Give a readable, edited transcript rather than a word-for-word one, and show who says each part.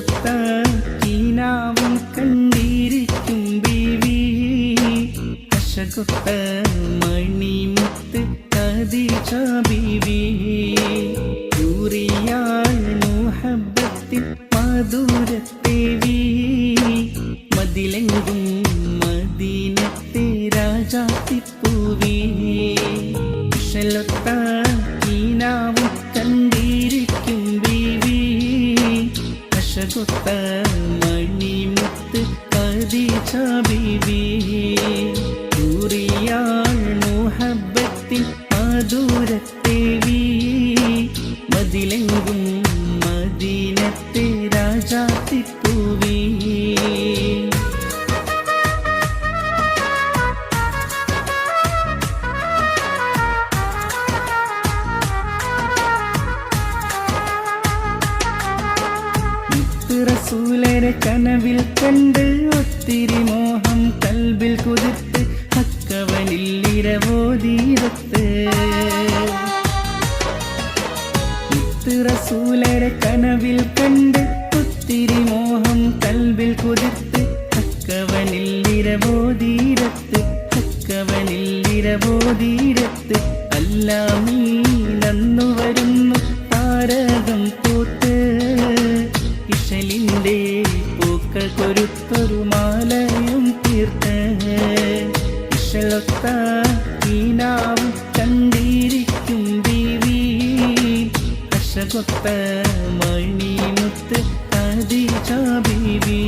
Speaker 1: ഇശലൊത്ത കീനാവും കണ്ടിരിക്കും ബീവി അശകൊത്ത മണിമുത്ത് ഖദീജ ബീവി യൂറിയാൾ മുഹബ്ബത്തിൻ മധുരത്തേവി മതിലെങ്കും മദീനത്തെ രാജാത്തിപ്പൂവി ഇശലൊത്ത കീനാവും കണ്ടിരിക്കും ബീവി അശകൊത്ത മണിമുത്ത് ഖദീജ ബീവി യൂറിയാൾ മുഹബ്ബത്തിൻ മധുരത്തേവി മതിലെങ്കും മദീനത്തെ രാജാത്തിപ്പൂവി റസൂലരെ കനവിൽ കണ്ട് ഒത്തിരി മോഹം കൽബിൽ കുതിർത്ത് ഹക്കവനിൽ ഇരവോതീരത്ത് റസൂലരെ കനവിൽ കണ്ട് ഒത്തിരി മോഹം കൽബിൽ കുതിർത്ത് ഹക്കവനിൽ ഇരവോതീരത്ത് ഹക്കവനിൽ ഇരവോതീരത്ത് അല്ലാമീനന്നു വരുന്നു താരകം പൂത്ത് ഇശലിൻ്റെ പൂക്കൾ കൊരുത്തൊരു മാലയും തീർത്ത് ഇശലൊത്ത കീനാവും കണ്ടിരിക്കും ബീവി അശകൊത്ത മണിമുത്ത് ഖദീജ ബീവി